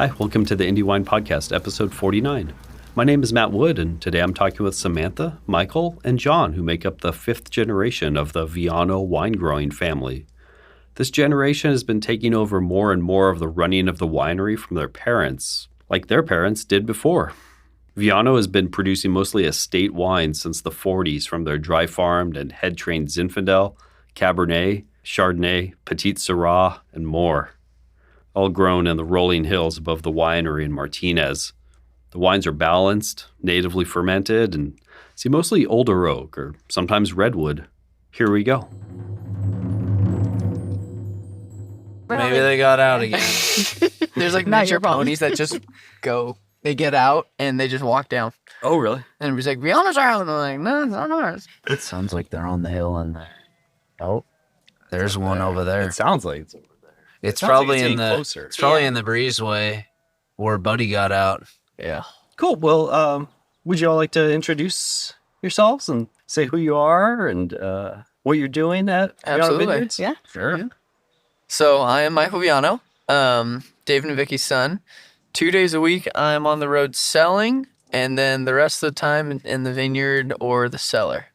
Hi, welcome to the Indie Wine Podcast, episode 49. My name is Matt Wood, and today I'm talking with Samantha, Michael, and John, who make up the fifth generation of the Viano wine-growing family. This generation has been taking over more and more of the running of the winery from their parents, like their parents did before. Viano has been producing mostly estate wines since the 40s from their dry-farmed and head-trained Zinfandel, Cabernet, Chardonnay, Petit Syrah, and more, all grown in the rolling hills above the winery in Martinez. The wines are balanced, natively fermented, and see mostly older oak or sometimes redwood. Here we go. Maybe they got out again. There's like miniature ponies that just go. They get out and they just walk down. Oh, really? And it was like, Rihanna's our house. And I'm like, no, it's not ours. It sounds like they're on the hill and oh, there's one over there. It sounds like it's over there. It's probably in the closer. It's probably in the breezeway where Buddy got out. Yeah. Cool. Well, would you all like to introduce yourselves and say who you are and what you're doing at Absolutely. Viano Vineyards? Yeah. Sure. Yeah. So I am Michael Viano, David and Vicky's son. 2 days a week I'm on the road selling, and then the rest of the time in the vineyard or the cellar.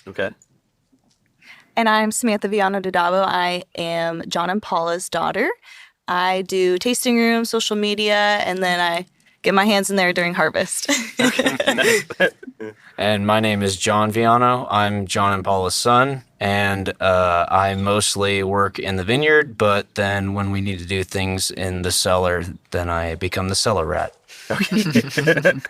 Okay. And I'm Samantha Viano Dodavo. I am John and Paula's daughter. I do tasting room, social media, and then I get my hands in there during harvest. And my name is John Viano. I'm John and Paula's son, and I mostly work in the vineyard, but then when we need to do things in the cellar, then I become the cellar rat. Can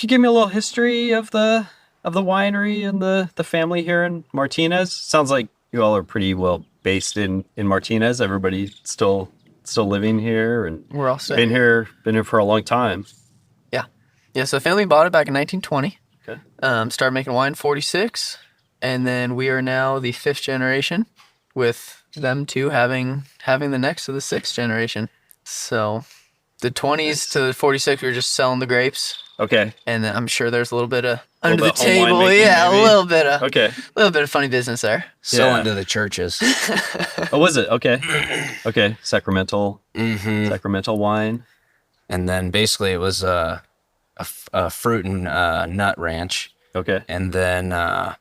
you give me a little history of the winery and the family here in Martinez? Sounds like you all are pretty well based in Martinez. Everybody still living here, and We're all set. been here for a long time. Yeah, so the family bought it back in 1920. Okay. Started making wine in 46, and then we are now the fifth generation, with them two having the next to the sixth generation. So the 20s to the 46, we were just selling the grapes, Okay. and then I'm sure there's a little bit of under the bit of home table, winemaking, yeah, maybe? a little bit of funny business there. Selling to the churches. Oh, was it? Okay. Okay. Sacramental wine. And then basically it was a fruit and nut ranch. Okay. And then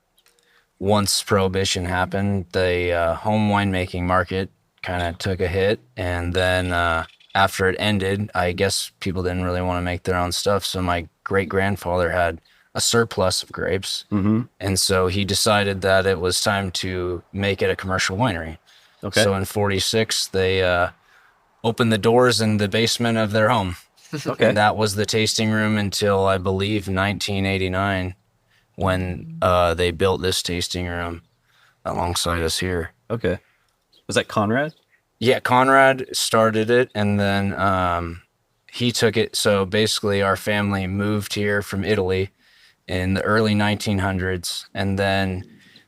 once Prohibition happened, the home winemaking market kind of took a hit. And then after it ended, I guess people didn't really want to make their own stuff. So my great-grandfather had a surplus of grapes. Mm-hmm. And so he decided that it was time to make it a commercial winery. Okay. So in 46, they opened the doors in the basement of their home. Okay. And that was the tasting room until, I believe, 1989, when they built this tasting room alongside us here. Okay. Was that Conrad? Yeah, Conrad started it, and then he took it. So basically, our family moved here from Italy in the early 1900s, and then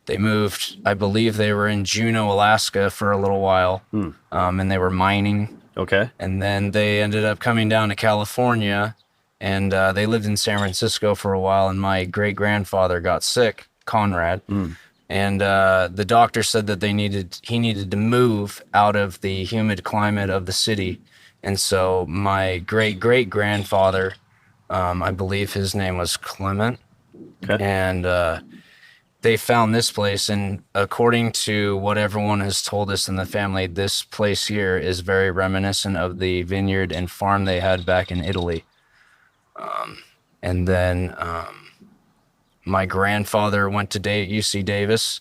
they moved, I believe they were in Juneau, Alaska for a little while, and they were mining. Okay. And then they ended up coming down to California, and they lived in San Francisco for a while, and my great-grandfather got sick, Conrad, and the doctor said that he needed to move out of the humid climate of the city. And so my great-great-grandfather, I believe his name was Clement, Okay. and they found this place, and according to what everyone has told us in the family, this place here is very reminiscent of the vineyard and farm they had back in Italy. And then my grandfather went to UC Davis,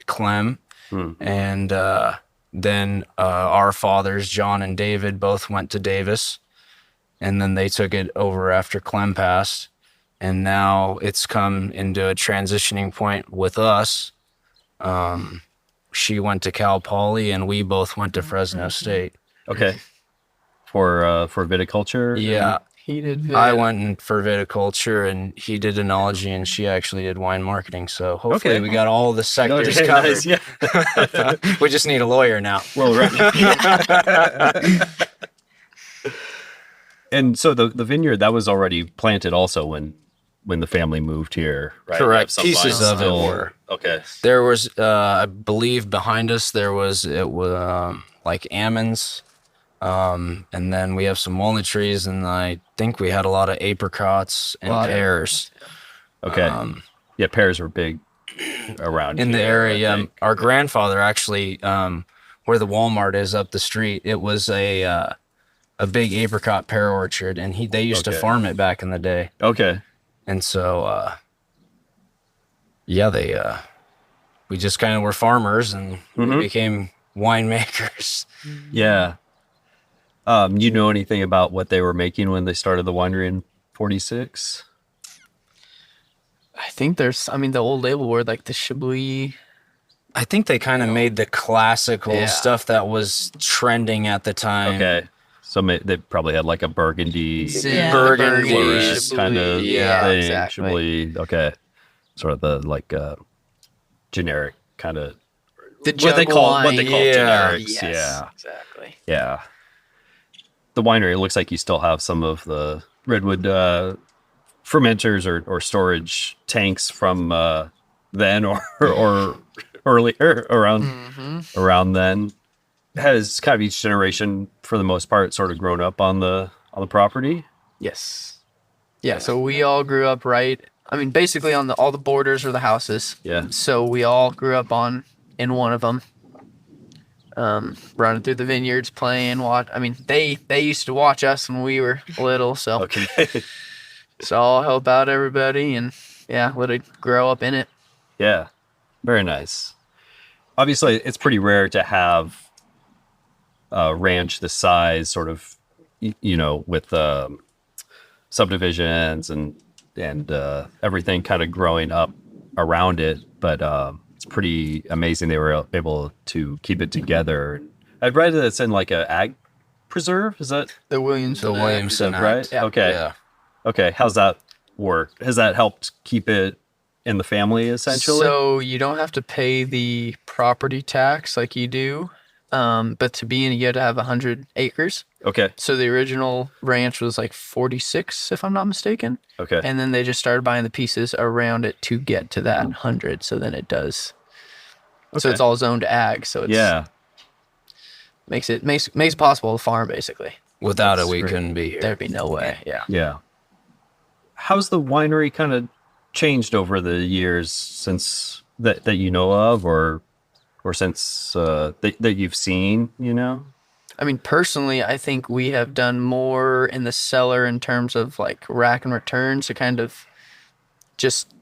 Clem, and then our fathers, John and David, both went to Davis, and then they took it over after Clem passed. And now it's come into a transitioning point with us. She went to Cal Poly, and we both went to Fresno State. Okay. For viticulture? Yeah, He did. I went for viticulture, and he did enology, and she actually did wine marketing. So hopefully we got all the sectors Okay, covered. nice, yeah. We just need a lawyer now. Well, right. And so the vineyard, that was already planted also when the family moved here, right? Correct. Some Pieces vines of it still- were. Okay. There was, I believe, behind us, it was like almonds, And then we have some walnut trees, and I think we had a lot of apricots and Lot of- pears Okay. Yeah, pears were big around in the here, area. I think. Our grandfather actually, where the Walmart is up the street, it was a big apricot pear orchard, and they used to Okay. farm it back in the day. Okay. And so, we just kind of were farmers, and we became winemakers. Yeah. You know anything about what they were making when they started the winery in 46? I think the old label were like the Chablis. I think they kind of made the classical Yeah. stuff that was trending at the time. Okay. So they probably had like a burgundy, Yeah, Burgundy, Flores Chablis. kind of Yeah, thing. exactly. Chablis. Okay. Sort of the like generic kind of The what they jug call wine. generics. Yes, Yeah. exactly. Yeah. The winery, it looks like you still have some of the redwood fermenters or storage tanks from then or earlier around then. Has kind of each generation for the most part sort of grown up on the property. Yes. Yeah, so we all grew up basically on all the borders are the houses. Yeah. So we all grew up in one of them. Running through the vineyards, playing, they used to watch us when we were little, so Okay. so I'll help out everybody and let it grow up in it. Yeah. Very nice. Obviously, it's pretty rare to have a ranch this size, sort of, with subdivisions and everything kind of growing up around it. But it's pretty amazing they were able to keep it together. I've read that it's in like a ag preserve. Is that The Williamson. Williamson right? Act. Yeah. Okay. Yeah. Okay. How's that work? Has that helped keep it in the family essentially? So you don't have to pay the property tax like you do, but to be in it, you had to have 100 acres. Okay. So the original ranch was like 46, if I'm not mistaken. Okay. And then they just started buying the pieces around it to get to that 100. So then it does. So Okay. it's all zoned ag. So it's Yeah. makes it possible to farm basically. Without That's it, we great. couldn't be here. There'd be no way. Yeah. Yeah. How's the winery kind of changed over the years since that you know of, or since that you've seen? Personally, I think we have done more in the cellar in terms of like rack and returns to kind of just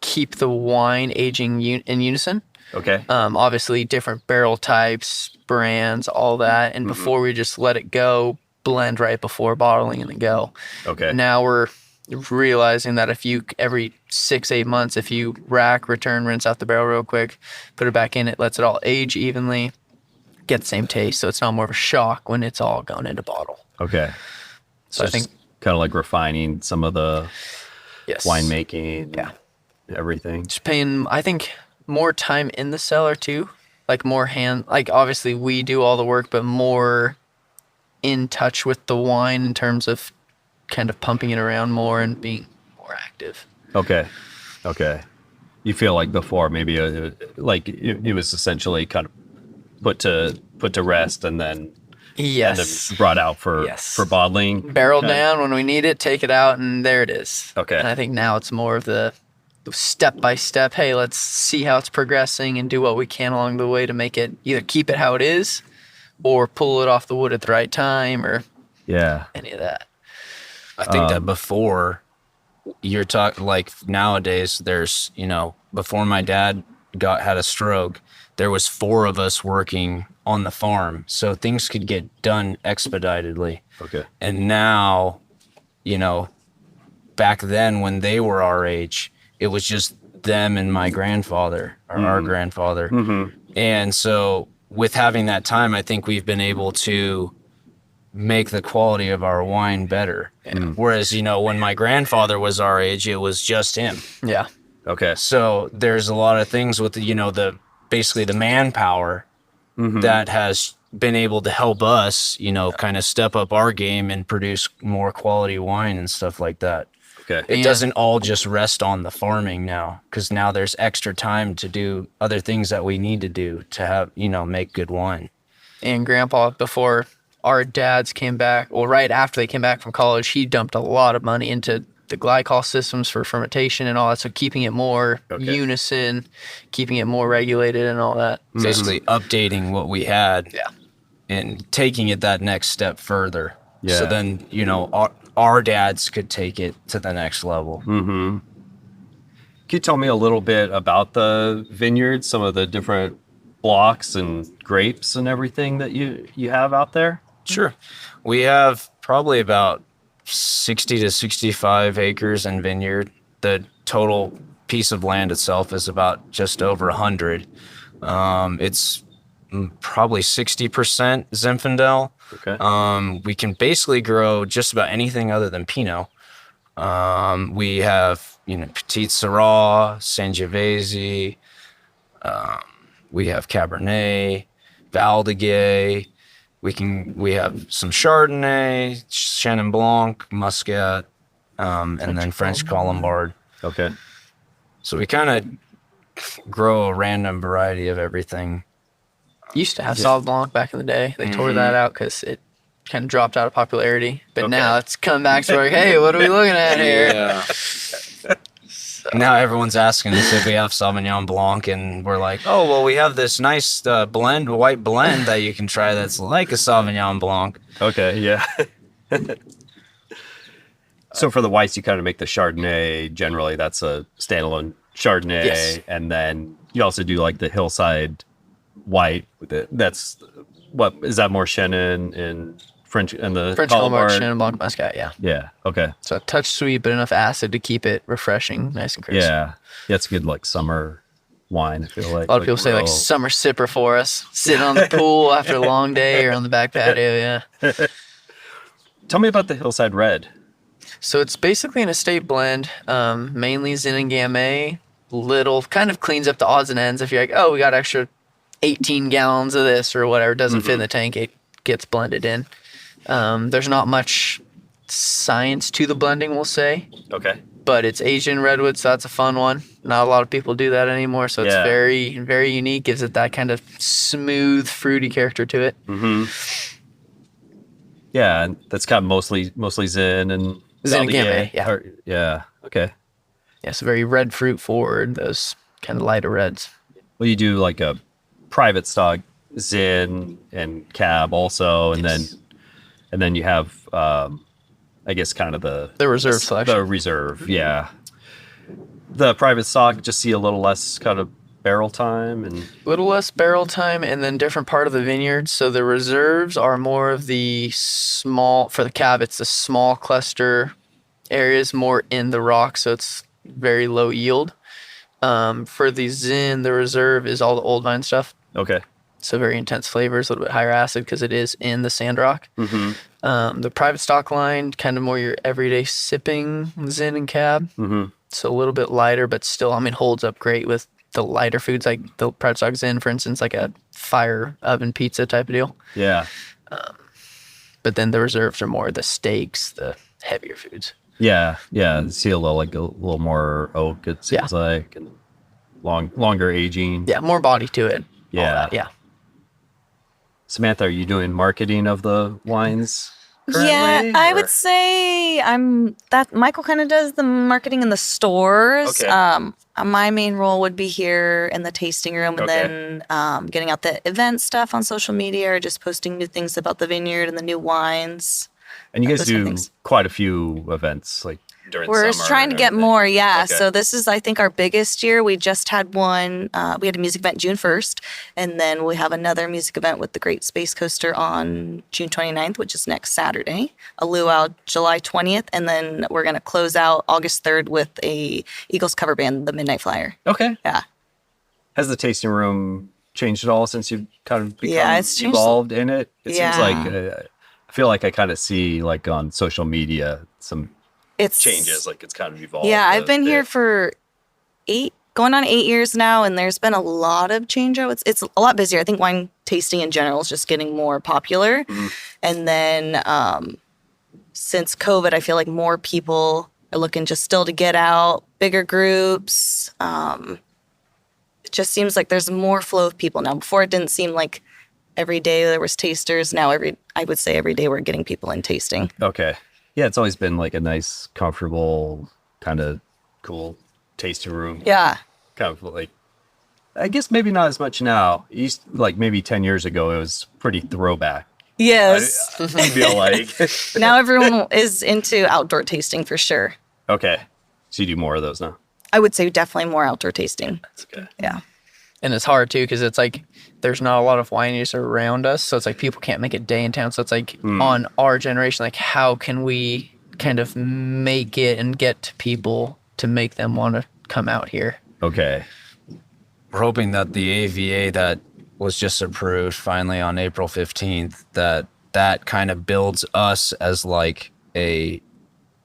keep the wine aging in unison. Okay. Obviously, different barrel types, brands, all that. And before we just let it go, blend right before bottling and then go. Okay. Now we're realizing that if you every 6-8 months, if you rack, return, rinse out the barrel real quick, put it back in, it lets it all age evenly, get the same taste. So it's not more of a shock when it's all going into bottle. Okay. So I it's think kind of like refining some of the yes, winemaking. Yeah. Everything. just paying, I think, more time in the cellar too, like more obviously we do all the work, but more in touch with the wine in terms of kind of pumping it around more and being more active. Okay. Okay. You feel like before maybe it was essentially kind of put to rest and then Yes. brought out for Yes. for bottling. Barrel Okay. down when we need it, take it out, and there it is. Okay. And I think now it's more of the step by step. Hey, let's see how it's progressing and do what we can along the way to make it either keep it how it is or pull it off the wood at the right time or Yeah. any of that. I think that before you're talking like nowadays, there's, before my dad had a stroke, there was 4 of us working on the farm. So things could get done expeditedly. Okay. And now, back then when they were our age, it was just them and my grandfather or our grandfather. And so with having that time, I think we've been able to make the quality of our wine better. Whereas, when my grandfather was our age, it was just him. Yeah. Okay. So there's a lot of things with basically the manpower that has been able to help us, kind of step up our game and produce more quality wine and stuff like that. Okay. It doesn't all just rest on the farming now, because now there's extra time to do other things that we need to do to have, make good wine. And Grandpa, before our dads came back, well, right after they came back from college, he dumped a lot of money into the glycol systems for fermentation and all that. So keeping it more unison, keeping it more regulated and all that. Basically updating what we had Yeah. and taking it that next step further. Yeah. So then, you know, our dads could take it to the next level. Can you tell me a little bit about the vineyard, some of the different blocks and grapes and everything that you have out there? Sure. We have probably about 60 to 65 acres in vineyard. The total piece of land itself is about just over 100. It's probably 60% Zinfandel. Okay. We can basically grow just about anything other than Pinot. We have, you know, Petit Syrah, Sangiovese. We have Cabernet, Valdiguier. We have some Chardonnay, Chenin Blanc, Muscat, and then French Colombard. Okay. So we kind of grow a random variety of everything. Used to have Sauv Blanc back in the day. They tore that out because it kind of dropped out of popularity. But now it's come back to like, hey, what are we looking at here? Yeah. Now everyone's asking us if we have Sauvignon Blanc, and we're like, oh, well, we have this nice white blend that you can try that's like a Sauvignon Blanc. Okay, yeah. So for the whites, you kind of make the Chardonnay. Generally, that's a standalone Chardonnay. Yes. And then you also do like the hillside white with it. That's what is that more Chenin and French and the French Colombard? Colombard, Chenin Blanc, Muscat, yeah. Yeah. Okay. So a touch sweet, but enough acid to keep it refreshing, nice and crisp. Yeah. Yeah. It's good like summer wine. I feel like A lot of people say like summer sipper for us, sitting on the pool after a long day or on the back patio. Yeah. Tell me about the hillside red. So it's basically an estate blend, mainly Zin and Gamay. Little kind of cleans up the odds and ends. If you're like, oh, we got extra 18 gallons of this or whatever, doesn't fit in the tank, it gets blended in. There's not much science to the blending, we'll say. Okay. But it's Asian redwood, so that's a fun one. Not a lot of people do that anymore, so it's very, very unique. Gives it that kind of smooth, fruity character to it. Yeah, and that's got mostly Zin and Zin and Valdiguier. Gamay, yeah. Yeah. Okay. Yeah, so very red fruit forward, those kind of lighter reds. Well, you do like a private stock Zin and Cab also, and then you have I guess kind of the reserve selection. The reserve, yeah. The private stock just see a little less kind of barrel time and a little less barrel time, and then different part of the vineyard. So the reserves are more of the small, for the Cab, it's the small cluster areas more in the rock, so it's very low yield. For the Zin, the reserve is all the old vine stuff. okay. So very intense flavors, a little bit higher acid because it is in the sand rock. The private stock line, kind of more your everyday sipping Zin and Cab. So a little bit lighter, but still, I mean, holds up great with the lighter foods, like the private stock Zin, for instance, like a fire oven pizza type of deal. Yeah. But then the reserves are more the steaks, the heavier foods. Yeah. Yeah. See a little more oak, it seems like, and longer aging. Yeah, more body to it. all Yeah. that, yeah. Samantha, are you doing marketing of the wines currently? Yeah, I or- would say that Michael kind of does the marketing in the stores. Okay. My main role would be here in the tasting room, and then getting out the event stuff on social media, or just posting new things about the vineyard and the new wines. And you guys those kind of do things. quite a few events like during We're summer trying to and get everything. more, yeah. Okay. So this is, I think, our biggest year. We just had one. We had a music event June 1st, and then we have another music event with the Great Space Coaster on June 29th, which is next Saturday. A luau July 20th, and then we're going to close out August 3rd with a Eagles cover band, the Midnight Flyer. Okay. Yeah. Has the tasting room changed at all since you've kind of become it's changed. evolved in it? It Yeah. seems like I feel like I kind of see like on social media some It's changes, like it's kind of evolved. Yeah, a I've been here bit. for going on 8 years now, and there's been a lot of change. It's a lot busier. I think wine tasting in general is just getting more popular. And then since COVID, I feel like more people are looking just still to get out, bigger groups. It just seems like there's more flow of people now. Before, it didn't seem like every day there was tasters. Now I would say every day we're getting people in tasting. Okay. Yeah, it's always been like a nice, comfortable, kind of cool tasting room. Yeah. Kind of like, I guess maybe not as much now. Like maybe 10 years ago, it was pretty throwback. Yes. I feel like. Now everyone is into outdoor tasting for sure. Okay. So you do more of those now? I would say definitely more outdoor tasting. That's okay. Yeah. And it's hard too because it's like there's not a lot of wineries around us, so it's like people can't make a day in town. So it's like on our generation, like how can we kind of make it and get to people to make them want to come out here? Okay. We're hoping that the AVA that was just approved finally on April 15th, that kind of builds us as like a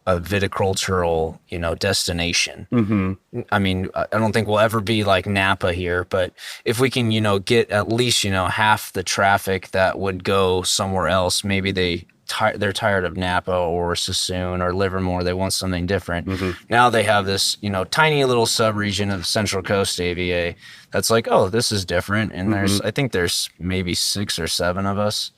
viticultural, destination. Mm-hmm. I mean, I don't think we'll ever be like Napa here, but if we can, get at least, half the traffic that would go somewhere else, maybe they're tired of Napa or Sassoon or Livermore. They want something different. Mm-hmm. Now they have this, tiny little sub-region of Central Coast AVA that's like, oh, this is different. And I think there's maybe 6 or 7 of us.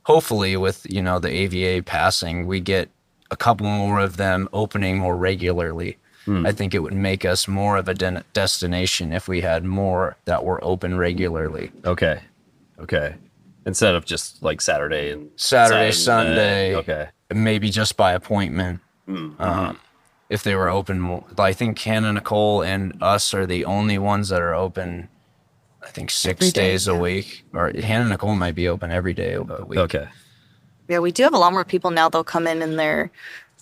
Hopefully with, the AVA passing, we get a couple more of them opening more regularly. I think it would make us more of a destination if we had more that were open regularly. Okay. Instead of just like Saturday, Sunday. Okay. Maybe just by appointment. If they were open more. I think Hannah Nicole and us are the only ones that are open, I think 6 days a week. Or Hannah Nicole might be open every day of the week. Okay. Yeah, we do have a lot more people now. They'll come in and they're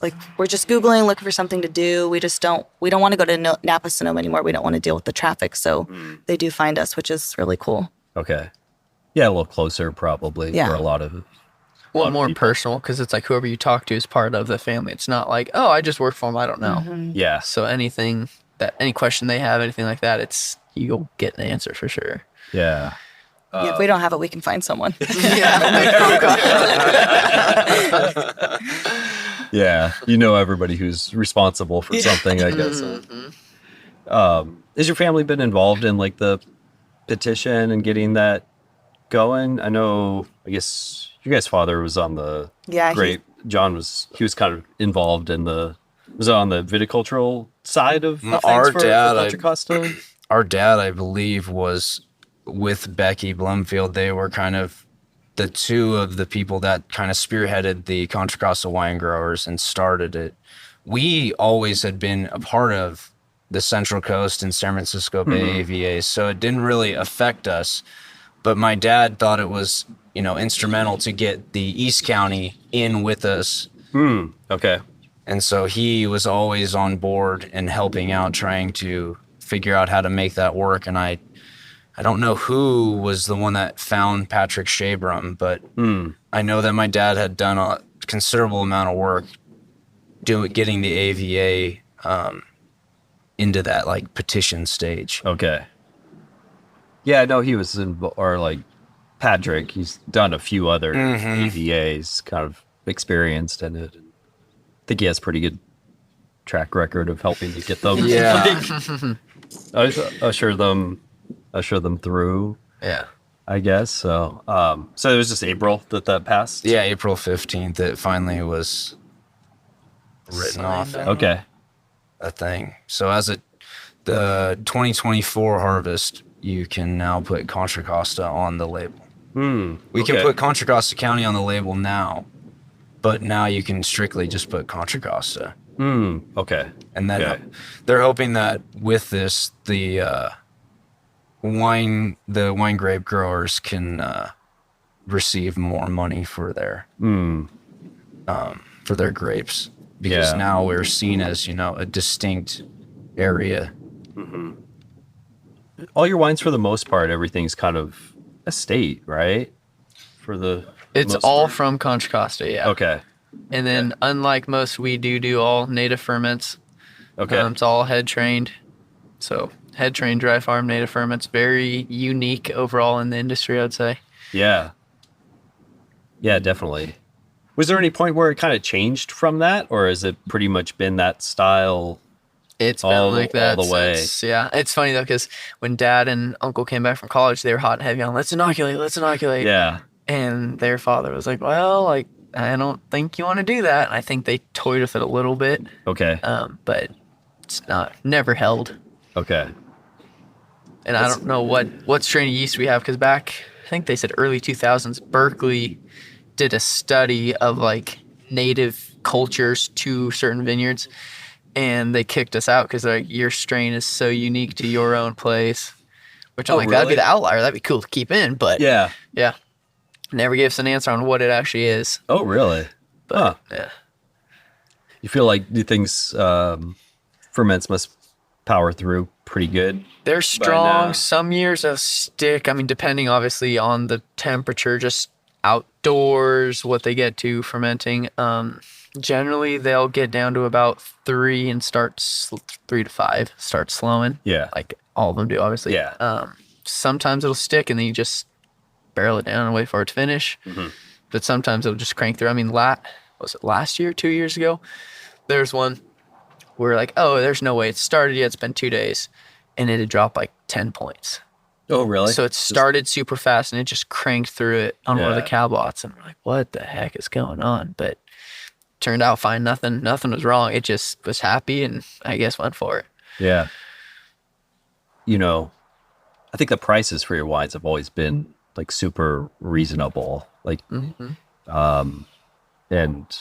like, we're just Googling, looking for something to do. We don't want to go to Napa Sonoma anymore. We don't want to deal with the traffic. So they do find us, which is really cool. Okay. Yeah, a little closer probably for a lot of Well, more personal because it's like whoever you talk to is part of the family. It's not like, oh, I just work for them. I don't know. Mm-hmm. Yeah. So any question they have, anything like that, you'll get an answer for sure. Yeah. If we don't have it, we can find someone. Yeah. Everybody who's responsible for something, I guess. Has your family been involved in like the petition and getting that going? I guess your guys' father was on the John was kind of involved in was on the viticultural side of things Our for dad, Contra Costa? Our dad, I believe, was with Becky Blumfield. They were kind of the two of the people that kind of spearheaded the Contra Costa wine growers and started it. We always had been a part of the Central Coast and San Francisco Bay AVAs, so it didn't really affect us. But my dad thought it was, instrumental to get the East County in with us. Okay. And so he was always on board and helping out, trying to figure out how to make that work. And I don't know who was the one that found Patrick Shabram, but I know that my dad had done a considerable amount of work getting the AVA into that like petition stage. Okay. Yeah, I know he was Patrick, he's done a few other AVAs, kind of experienced in it. I think he has pretty good track record of helping to get them. Yeah. usher them through. Yeah. I guess so. So it was just April that passed. Yeah, April 15th. It finally was written off. Okay. A thing. So the 2024 harvest, you can now put Contra Costa on the label. We can put Contra Costa County on the label now, but now you can strictly just put Contra Costa. Okay. And then they're hoping that with this, the wine grape growers can receive more money for their grapes, because now we're seen as a distinct area. All your wines, for the most part, everything's kind of estate, right? It's all from Contra Costa, yeah. Okay. And then, unlike most, we do all native ferments. Okay. It's all head trained. So, head trained dry farm native ferments, very unique overall in the industry, I'd say. Yeah. Yeah, definitely. Was there any point where it kind of changed from that, or has it pretty much been that style It's been all, like that all the way. Yeah, it's funny though because when Dad and Uncle came back from college, they were hot and heavy on let's inoculate. Yeah. And their father was like, well, like I don't think you want to do that. And I think they toyed with it a little bit, Okay. but it's never held. Okay. And I don't know what strain of yeast we have because back, I think they said early 2000s, Berkeley did a study of like native cultures to certain vineyards, and they kicked us out because like your strain is so unique to your own place. Which I'm like, that'd be really? the outlier. That'd be cool to keep in, but Yeah. never gave us an answer on what it actually is. Oh, really? But yeah. You feel like do things ferments must power through pretty good? They're strong. now- Some years they'll stick. I mean, depending obviously on the temperature, just outdoors, what they get to fermenting. Generally, they'll get down to about 3 and 3 to 5, start slowing. Yeah. Like all of them do, obviously. Yeah. Sometimes it'll stick and then you just barrel it down and wait for it to finish. Mm-hmm. But sometimes it'll just crank through. I mean, was it last year, 2 years ago? There's one where like, oh, there's no way it started yet. It's been 2 days. And it had dropped like 10 points. Oh, really? So it started super fast and it just cranked through it on one of the Yeah. cow lots. And we're like, what the heck is going on? But turned out fine. Nothing was wrong. It just was happy and I guess went for it. Yeah. You know, I think the prices for your wines have always been like super reasonable. Like, Mm-hmm. and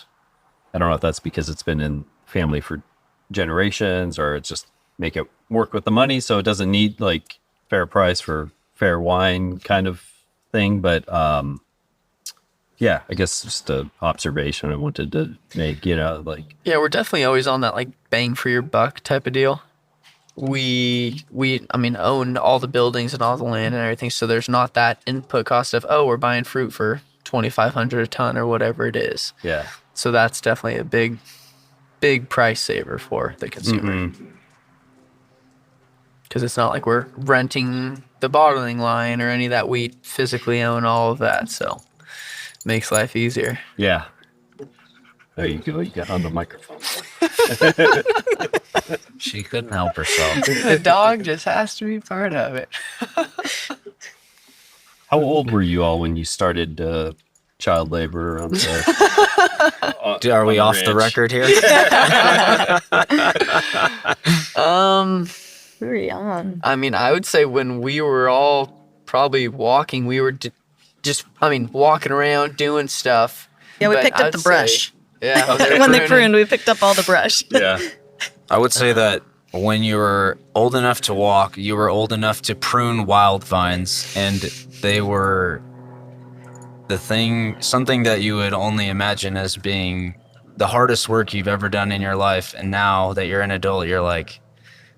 I don't know if that's because it's been in family for generations or it's just make it work with the money. So it doesn't need like fair price for fair wine kind of thing. But, yeah, I guess just an observation I wanted to make, like, Yeah, we're definitely always on that like bang for your buck type of deal. We own all the buildings and all the land and everything, so there's not that input cost of we're buying fruit for $2,500 a ton or whatever it is. yeah. So that's definitely a big price saver for the consumer. Mm-hmm. Because it's not like we're renting the bottling line or any of that. We physically own all of that, so makes life easier. Yeah. There you go. You got on the microphone. She couldn't help herself. The dog just has to be part of it. How old were you all when you started child labor on the Are we on off the ranch? record here? We were young. I mean, I would say when we were all probably walking, we were walking around doing stuff. Yeah, we But picked up I'd the say- brush. Yeah, When they pruned, we picked up all the brush. Yeah. I would say that when you were old enough to walk, you were old enough to prune wild vines, and they were something that you would only imagine as being the hardest work you've ever done in your life. And now that you're an adult, you're like,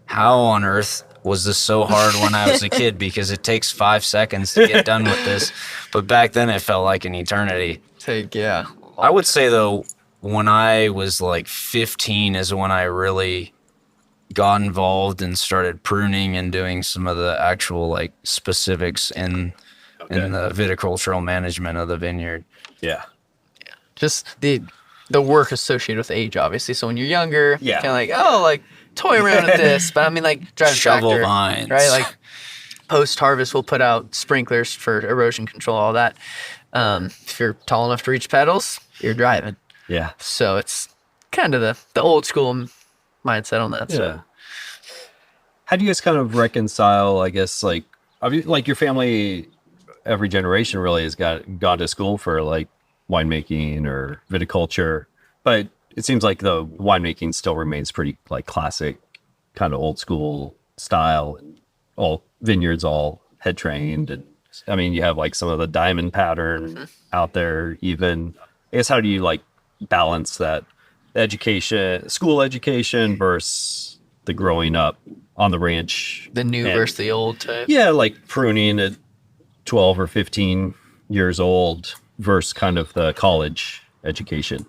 how on earth was this so hard when I was a kid? Because it takes 5 seconds to get done with this. But back then it felt like an eternity. I would say though, when I was like 15 is when I really got involved and started pruning and doing some of the actual like specifics in the viticultural management of the vineyard. Yeah. just the work associated with age, obviously. So when you're younger, Yeah. kind of like toy around with this. But I mean, like drive a Shovel tractor, vines. right? Like post harvest, we'll put out sprinklers for erosion control, all that. If you're tall enough to reach pedals, you're driving. Yeah. So it's kind of the old school mindset on that. Yeah. So How do you guys kind of reconcile, I guess, like your family, every generation really has gone to school for like winemaking or viticulture, but it seems like the winemaking still remains pretty like classic, kind of old school style, and all vineyards, all head trained. And I mean, you have like some of the diamond pattern out there even. I guess, how do you like balance that school education versus the growing up on the ranch? the new And- versus the old type. Yeah, like pruning at 12 or 15 years old versus kind of the college education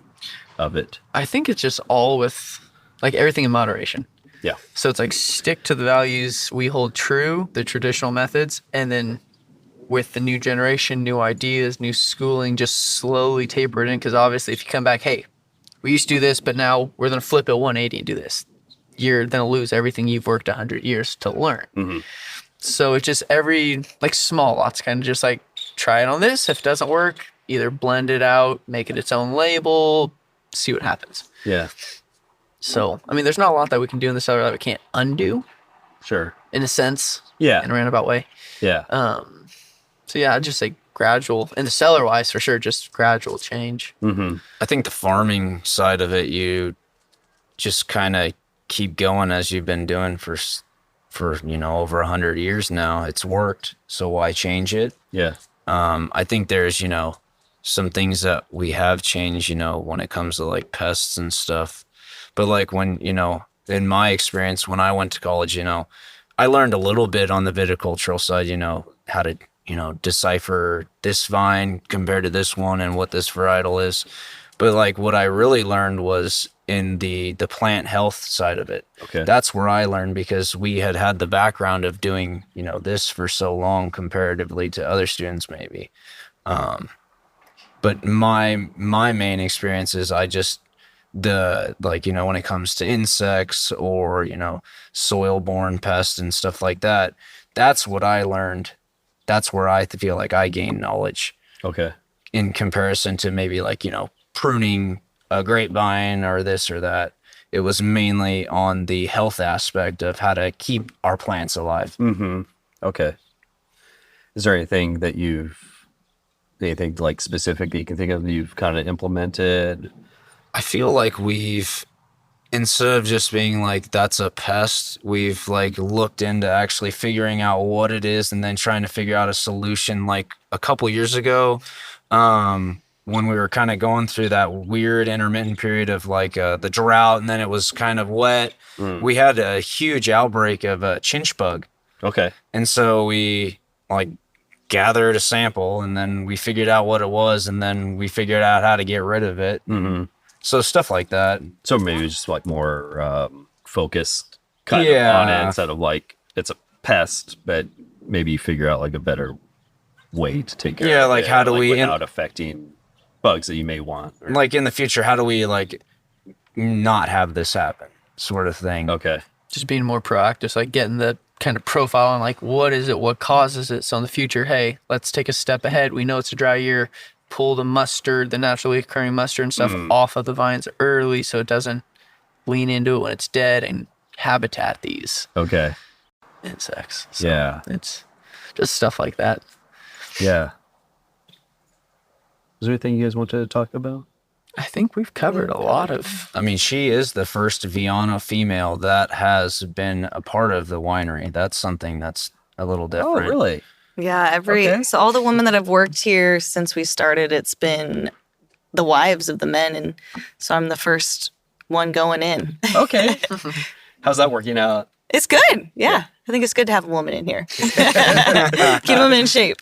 of it. I think it's just all with like everything in moderation. Yeah. So it's like stick to the values we hold true, the traditional methods, and then with the new generation, new ideas, new schooling, just slowly taper it in. Because obviously, if you come back, hey, we used to do this, but now we're going to flip it 180 and do this. you're going to lose everything you've worked 100 years to learn. Mm-hmm. So it's just every like small lots, kind of just like try it on this. If it doesn't work, either blend it out, make it its own label, see what happens. Yeah. So, I mean, there's not a lot that we can do in the cellar that we can't undo Sure. in a sense, Yeah. in a roundabout way. Yeah. So yeah, I'd just say gradual, in the cellar wise for sure, just gradual change. Mm-hmm. I think the farming side of it, you just kind of keep going as you've been doing for over 100 years now. It's worked, so why change it? Yeah. I think there's some things that we have changed when it comes to like pests and stuff, but like when in my experience when I went to college, I learned a little bit on the viticultural side, how to decipher this vine compared to this one and what this varietal is. But like what I really learned was in the plant health side of it. Okay. That's where I learned, because we had the background of doing, this for so long comparatively to other students maybe. But my main experience is when it comes to insects or, soil-borne pests and stuff like that, that's what I learned. That's where I feel like I gained knowledge. Okay. In comparison to maybe like, pruning a grapevine or this or that. It was mainly on the health aspect of how to keep our plants alive. Mm-hmm. Okay. Is there anything like specific that you can think of that you've kind of implemented? I feel like instead of just being like, that's a pest, we've like looked into actually figuring out what it is and then trying to figure out a solution. Like a couple years ago, when we were kind of going through that weird intermittent period of like the drought, and then it was kind of wet, we had a huge outbreak of a chinch bug. Okay. And so we like gathered a sample, and then we figured out what it was, and then we figured out how to get rid of it. Mm-hmm. So stuff like that. So maybe just like more focused kind of on it, instead of like it's a pest, but maybe you figure out like a better way to take care of it. Like how do we without affecting bugs that you may want, or... like in the future, how do we like not have this happen, sort of thing. Okay. Just being more proactive, so like getting the kind of profile on like what is it, what causes it, so in the future, hey, let's take a step ahead. We know it's a dry year, pull the mustard, the naturally occurring mustard and stuff off of the vines early so it doesn't lean into it when it's dead and habitat these insects. So Yeah. it's just stuff like that. Yeah. Is there anything you guys want to talk about? I think we've covered a lot of... I mean, she is the first Viano female that has been a part of the winery. That's something that's a little different. Oh, really? Yeah, so all the women that have worked here since we started, it's been the wives of the men, and so I'm the first one going in. Okay. How's that working out? It's good. Yeah. I think it's good to have a woman in here. Keep them in shape.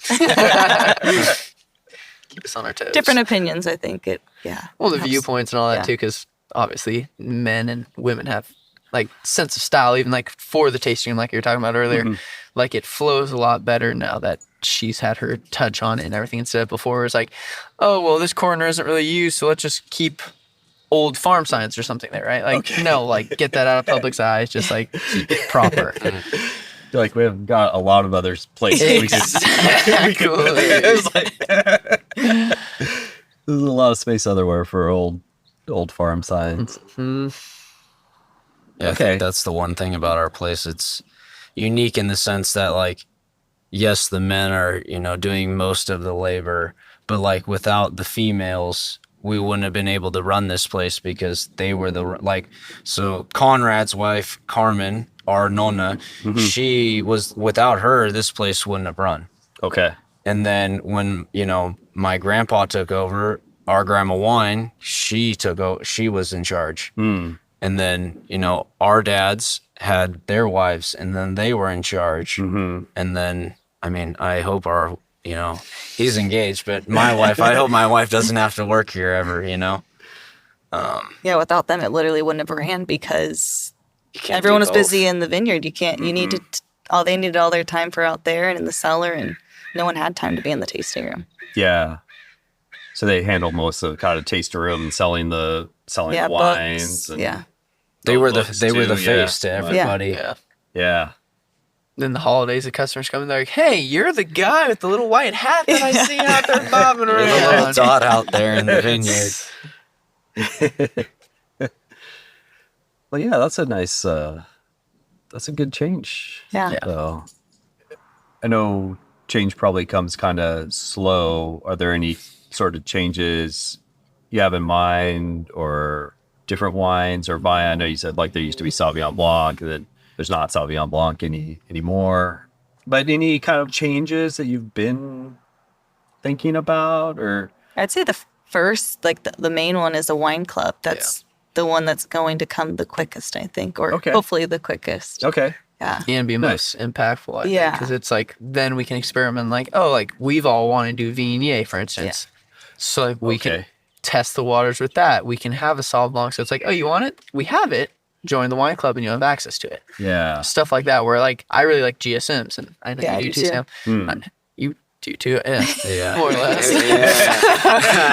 Keep us on our toes. Different opinions, I think. Well, the viewpoints and all that yeah. too, because obviously men and women have like sense of style, even like for the tasting room, like you were talking about earlier. Like it flows a lot better now that she's had her touch on it and everything, instead of before it was like, oh, well, this corner isn't really used, so let's just keep old farm signs or something there, right? Like, no, like get that out of public's eyes, just like keep it proper. Like we have got a lot of other places we could It was like, there's a lot of space otherwhere for old farm signs. Yeah, I Okay. think that's the one thing about our place. It's unique in the sense that, like, yes, the men are, doing most of the labor, but like without the females, we wouldn't have been able to run this place, because they were so Conrad's wife, Carmen, our nonna, she was, without her, this place wouldn't have run. Okay. And then when, my grandpa took over, our grandma Wine, she was in charge. And then, our dads had their wives, and then they were in charge. And then, I mean, I hope he's engaged, but my wife, I hope my wife doesn't have to work here ever, Yeah, without them, it literally wouldn't have ran, because can't everyone do was both. busy in the vineyard. You needed they needed all their time for out there and in the cellar, and no one had time to be in the tasting room. Yeah. So they handle most of the kind of tasting room and selling Yeah, wines. books. And, Yeah. They were the looks face too, yeah. to everybody. Yeah. Yeah. Then the holidays, the customers come in, they're like, "Hey, you're the guy with the little white hat that I see out there bobbing There's a little around." dot out there in the vineyard. Well, yeah, that's a nice, that's a good change. Yeah. So I know change probably comes kind of slow. Are there any sort of changes you have in mind or different wines or vine? I know you said like there used to be Sauvignon Blanc, that there's not Sauvignon Blanc anymore. But any kind of changes that you've been thinking about or? I'd say the first, like the main one is a wine club. That's the one that's going to come the quickest, I think, or hopefully the quickest. Okay. Yeah. And be most impactful, I think, Yeah. because it's like then we can experiment. Like, like we've all wanted to do Viognier, for instance. So like we can test the waters with that. We can have a Sauv Blanc. So it's like, oh, you want it? We have it. Join the wine club and you'll have access to it. Yeah. Stuff like that. Where like I really like GSMs, and I know you do too, Sam. You do too, yeah, more or less.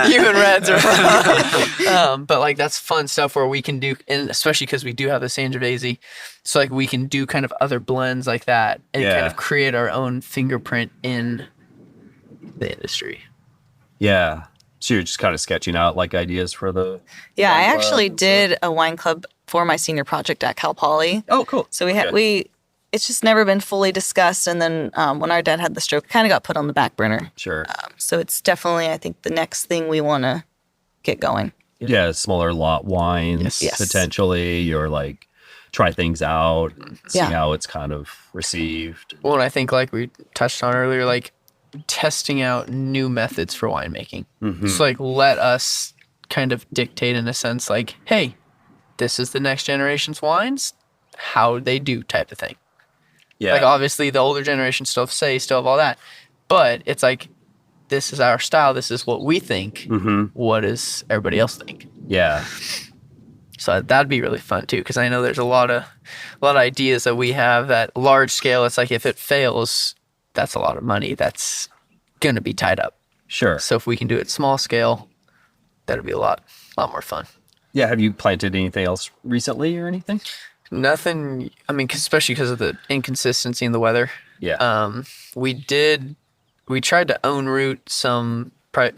You and Reds are, but like that's fun stuff where we can do, and especially because we do have the Sangiovese, so like we can do kind of other blends like that and kind of create our own fingerprint in the industry. Yeah. So you're just kind of sketching out like ideas for the. Yeah, I wine club actually and did a wine club for my senior project at Cal Poly. Oh, cool. So it's just never been fully discussed. And then when our dad had the stroke, it kind of got put on the back burner. Sure. So it's definitely, I think, the next thing we want to get going. Yeah, smaller lot wines Yes. potentially, or like try things out, see Yeah. how it's kind of received. Well, and I think like we touched on earlier, like testing out new methods for winemaking. So like let us kind of dictate in a sense, like, hey, this is the next generation's wines, how they do type of thing. Yeah. Like obviously the older generation still have all that, but it's like this is our style. This is what we think. What does everybody else think? Yeah. So that'd be really fun too, because I know there's a lot of ideas that we have at large scale. It's like if it fails, that's a lot of money that's gonna be tied up. Sure. So if we can do it small scale, that'd be a lot more fun. Yeah. Have you planted anything else recently or anything? Nothing. I mean, especially because of the inconsistency in the weather. Yeah. We tried to own root some Petit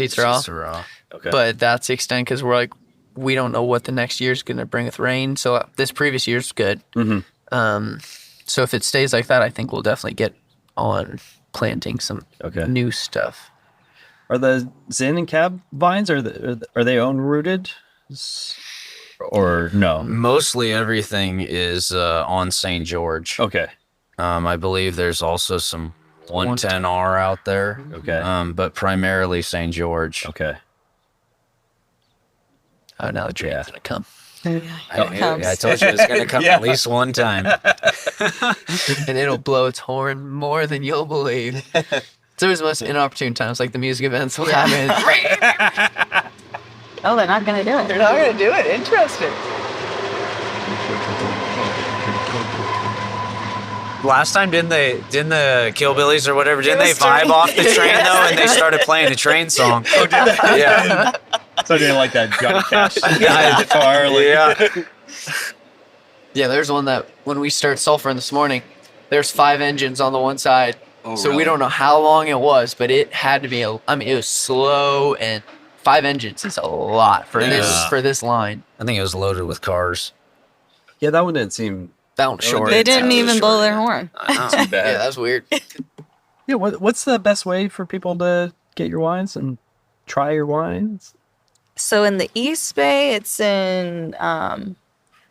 Syrah, Okay. but that's the extent because we're like, we don't know what the next year's going to bring with rain. So this previous year's good. So if it stays like that, I think we'll definitely get on planting some new stuff. Are the Zin and Cab vines, are they own rooted? Or no? Mostly everything is on St. George. Okay. I believe there's also some 110R out there. Okay. But primarily St. George. Okay. Oh, now the train's going to come. I told you it was going to come at least one time. And it'll blow its horn more than you'll believe. It's always the most inopportune times, like the music events will happen. Oh, they're not going to do it. They're not going to do it. Interesting. Last time, didn't the Killbillies or whatever, didn't they vibe off the train though, and they started playing a train song? Oh, did they? Yeah. So they like that Johnny Cash guitar. Like, Yeah, there's one that when we start sulfuring this morning, there's 5 engines on the one side. So we don't know how long it was, but it had to be it was slow, and 5 engines is a lot for this line. I think it was loaded with cars. yeah, that one didn't seem That one's short. They didn't even blow their horn. too bad. Yeah, that's weird. Yeah, what's the best way for people to get your wines and try your wines? So in the East Bay, it's in,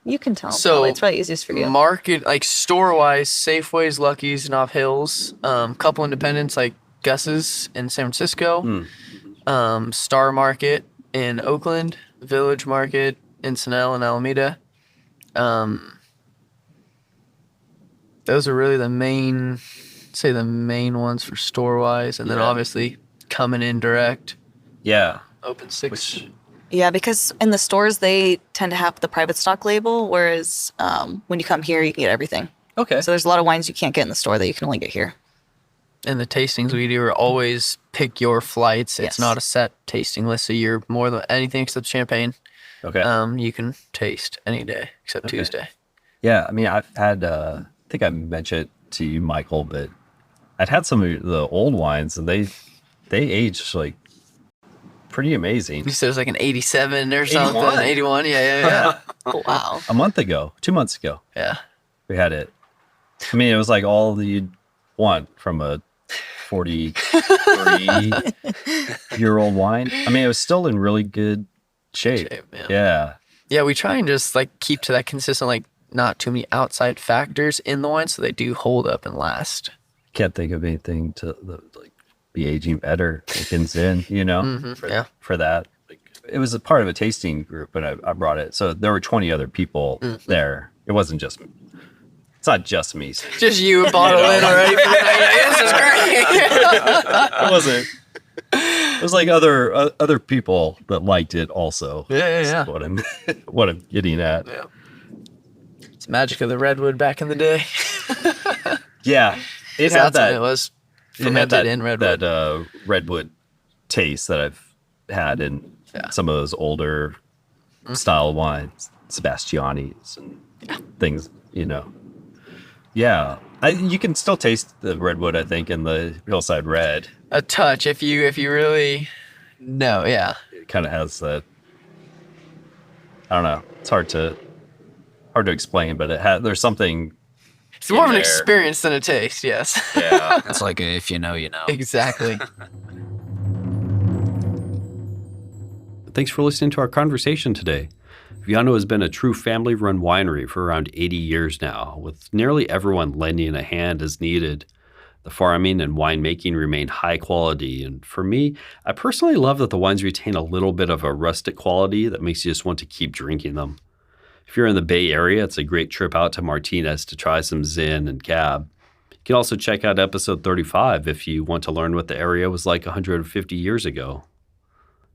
you can tell. So it's probably easiest for you. Market, like store-wise, Safeways, Lucky's, and Off Hills. Couple independents like Gus's in San Francisco. Star Market in Oakland. Village Market in Sanel and Alameda. Those are really the main ones for store-wise. And then obviously coming in direct. Yeah. Open 6. Yeah, because in the stores, they tend to have the private stock label, whereas when you come here, you can get everything. Okay. So there's a lot of wines you can't get in the store that you can only get here. And the tastings we do are always pick your flights. It's Yes. not a set tasting list, so you're more than anything except champagne. Okay. You can taste any day except Tuesday. Yeah, I mean, I've had, I think I mentioned it to you, Michael, but I'd had some of the old wines, and they aged like pretty amazing. You said it was like an 87 or something. 81. 81. Yeah. Oh, wow. A month ago, 2 months ago, Yeah. we had it. I mean, it was like all that you'd want from a 43-year-old wine. I mean, it was still in really good shape. Yeah. Yeah, we try and just like keep to that consistent, like not too many outside factors in the wine so they do hold up and last. Can't think of anything to like be aging better. Like in Zin, you know, for that. Like, it was a part of a tasting group, but I brought it. So there were 20 other people there. It wasn't just me. It's not just me. Just you bottle in already. This is great. It wasn't. It was like other people that liked it also. Yeah. What I'm getting at. Yeah. It's magic of the redwood back in the day. Yeah, it That's had what that. it was It had fermented in redwood. that redwood taste that I've had in some of those older style wines, Sebastiani's and things. You know. Yeah, you can still taste the redwood, I think, in the Hillside Red. A touch, if you really know, yeah. It kind of has that. I don't know. It's hard to explain, but there's something. It's more of an there. experience than a taste, yes. Yeah. It's like if you know, you know. Exactly. Thanks for listening to our conversation today. Viano has been a true family-run winery for around 80 years now, with nearly everyone lending a hand as needed. The farming and winemaking remain high quality, and for me, I personally love that the wines retain a little bit of a rustic quality that makes you just want to keep drinking them. If you're in the Bay Area, it's a great trip out to Martinez to try some Zin and Cab. You can also check out episode 35 if you want to learn what the area was like 150 years ago.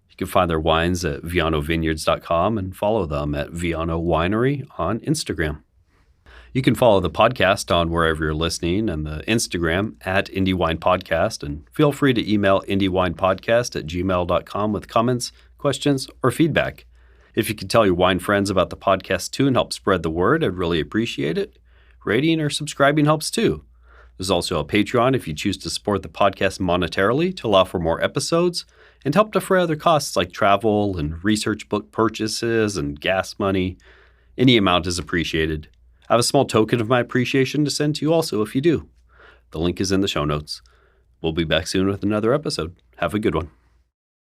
You can find their wines at vianovineyards.com and follow them at Viano Winery on Instagram. You can follow the podcast on wherever you're listening and the Instagram at Indie Wine Podcast, and feel free to email indiewinepodcast@gmail.com with comments, questions, or feedback. If you could tell your wine friends about the podcast too and help spread the word, I'd really appreciate it. Rating or subscribing helps too. There's also a Patreon if you choose to support the podcast monetarily to allow for more episodes and help defray other costs like travel and research book purchases and gas money. Any amount is appreciated. I have a small token of my appreciation to send to you also if you do. The link is in the show notes. We'll be back soon with another episode. Have a good one.